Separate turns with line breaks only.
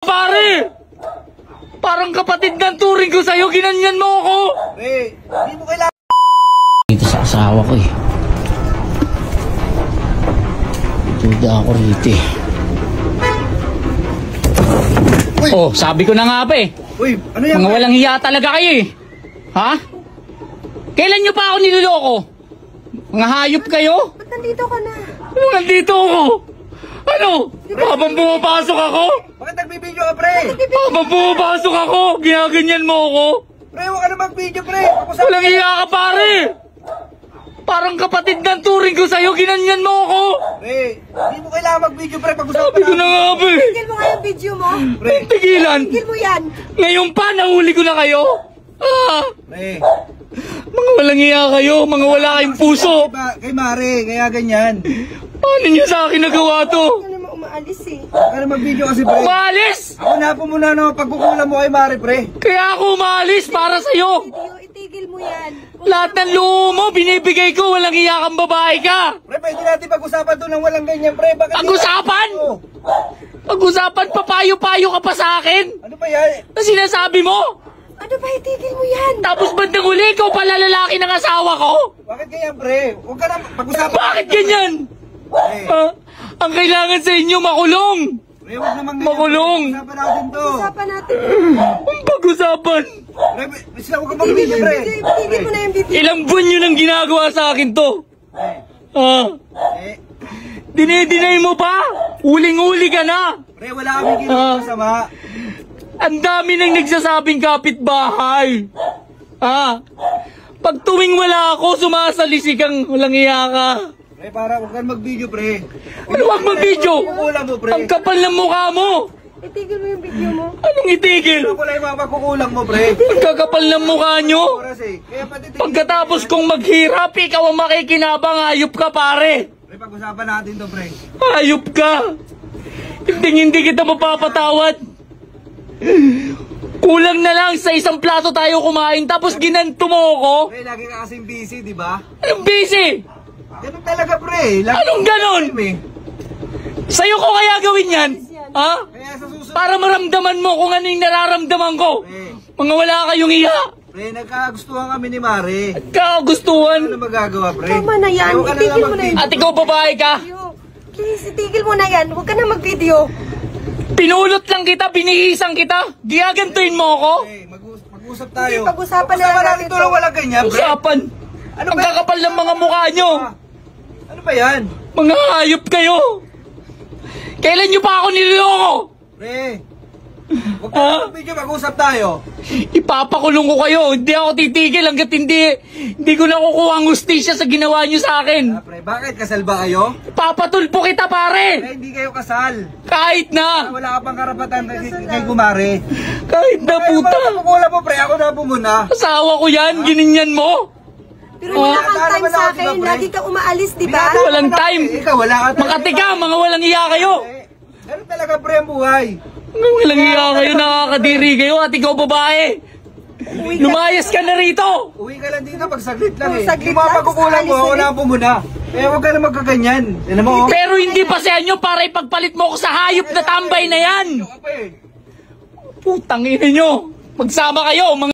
Pare! Parang kapatid ng turing ko sa'yo, ginanyan mo ako!
Hindi mo kailangan.
Dito sa asawa ko eh. Duda ako rito eh.
Uy!
Oh, sabi ko na nga pa eh.
Uy, ano yan?
Mga walang hiya talaga kayo eh. Ha? Kailan nyo pa ako niloloko? Mga hayop kayo?
Ba't nandito ka na?
Ano nandito ako? Ano? Habang pumapasok ako?
Bakit nagbibideo ka, pre?
Habang pumapasok ako, ginaganyan mo ako?
Pre, huwag ka na mag-video, pre.
Walang hiya ka pare! Parang kapatid ng turing ko sa'yo, ginanyan mo ako!
Pre, hindi mo kailangan mag-video, pre. Pag-usapan
Sabi ko na nga ba eh.
Tigil mo nga yung video mo.
Pre,
Tigilan!
Tigil mo yan.
Ngayon pa, nahuli ko na kayo? Ah!
pre.
Mga walang hiya kayo, mga wala kayong puso!
Kay Mare, kaya ganyan.
Paano niyo sa akin nagawa to?
Ano naman umaalis eh.
Huwag ka na mag-video kasi, pre.
Umalis!
Ako na po muna no, pagkukulang mo kay Mare, pre.
Kaya ako umalis para sa'yo!
Video, itigil mo yan.
Lahat ng luho mo, binibigay ko, walang hiya kang babae ka!
Pre, pwede natin pag-usapan doon ng walang ganyan, pre. Bakit
Pag-usapan?
Oh,
Pag-usapan, papayo-payo ka pa sa akin?
ano ba yan?
Na sinasabi mo?
Ano ba, itigil mo yan.
Tapos bandang huli, ikaw pala lalaki ng asawa ko?
Bakit ganyan, pre? Huwag ka na pag-usapan.
Bakit ganyan?
Pre,
Ha? Ang kailangan sa inyo, makulong!
pre, huwag naman ganyan.
Makulong!
Pag-usapan natin to.
Usapan natin.
Ang pag-usapan!
Pre, sila huwag ka
Tigil
mag-video,
mo
pre.
yung video. Itigil mo na yung video.
Ilang buwan nyo nang ginagawa sa akin to?
Pre,
Ha?
eh,
Dinidinay mo pa? Uling-uli ka na!
pre, wala kami ginawa masama.
Ang dami nang nagsasabing kapitbahay! Ha? Pag tuwing wala ako, sumasalisi kang walang iya ka.
Pre, para huwag ka mag-video, pre.
Ano wag mag-video?
Pagkukulang mo, pre.
Ang kapal ng mukha mo!
Itigil mo yung video mo.
Anong itigil?
Ano ko lang yung mga pagkukulang mo, pre?
Ang kakapal ng mukha nyo!
Oras eh. Kaya pati
Pagkatapos kong maghirap, ikaw ang makikinabang, hayop ka pare!
Pre, pag-usapan natin to, pre.
Hayop ka! Hindi kita mapapatawad! Kulang na lang sa isang plato tayo kumain, tapos ginanto mo ako?
Pre, lagi ka kasing busy, di ba?
Anong busy?
Ganun talaga, pre. Lagi
Anong ganon?
eh.
Sa'yo ko kaya gawin yan? Ha?
Kaya sa susunod,
Para maramdaman mo kung ano yung nararamdaman ko.
pre.
Mga wala kayong iya.
Pre, nagkagustuhan kami ni Mare. Ano
Kagustuhan.
magagawa, pre?
Tama na yan.
Huwag ka na
Itigil
lang
mo na yun.
At ikaw babae ka.
Video. Please, itigil mo na yan. Huwag ka na mag-video.
Pinulot lang kita, binihisan kita. Gigagantuin mo ako.
Pre, mag-usap tayo.
Hindi, pag-usapan na
Pag-usapan
natin
natin to
to.
na walang ganyan, pre.
Usapan.
Ano
Ang
ba-
kakapal ng mga mukha nyo.
Ano ba yan?
Mga hayop kayo. Kailan nyo pa ako niloloko?
Pre, huwag ka na mag-video, mag-usap tayo.
Ipapakulong ko kayo. Hindi ako titigil hanggat hindi ko nakukuha ang hustisya sa ginawa nyo sa akin.
Pre, bakit? Kasal ba kayo?
Papatulpo kita pare.
Pre, hindi kayo kasal.
Kahit na.
Wala ka pang karapatan kay Gumare.
Kahit na
Ano
puta.
ba pagkukulang mo, pre? Ako na po muna.
Asawa ko yan. Gininyan mo.
Pero wala kang
Tama
time
na
sa
ako,
akin.
pre.
Lagi kang umaalis, di ba?
Walang time.
Ikaw, wala ka.
Makati ka. Mga walang iya kayo.
Ganun talaga, pre, ang buhay.
Mga walang iya kayo. Nakakadiri kayo. At ikaw babae. Lumayas ka na rito.
Uwi ka lang dito pag saglit lang eh.
Saglit
Yung mga
lang,
pagkukulang mo,
alis
ako
ulit.
na po muna. Eh, huwag ka na magkaganyan. Alam mo, oh.
Pero hindi pa sa inyo para ipagpalit mo ko sa hayop na tambay na yan.
Ano ka pa eh?
Putang ina nyo. Magsama kayo. Mga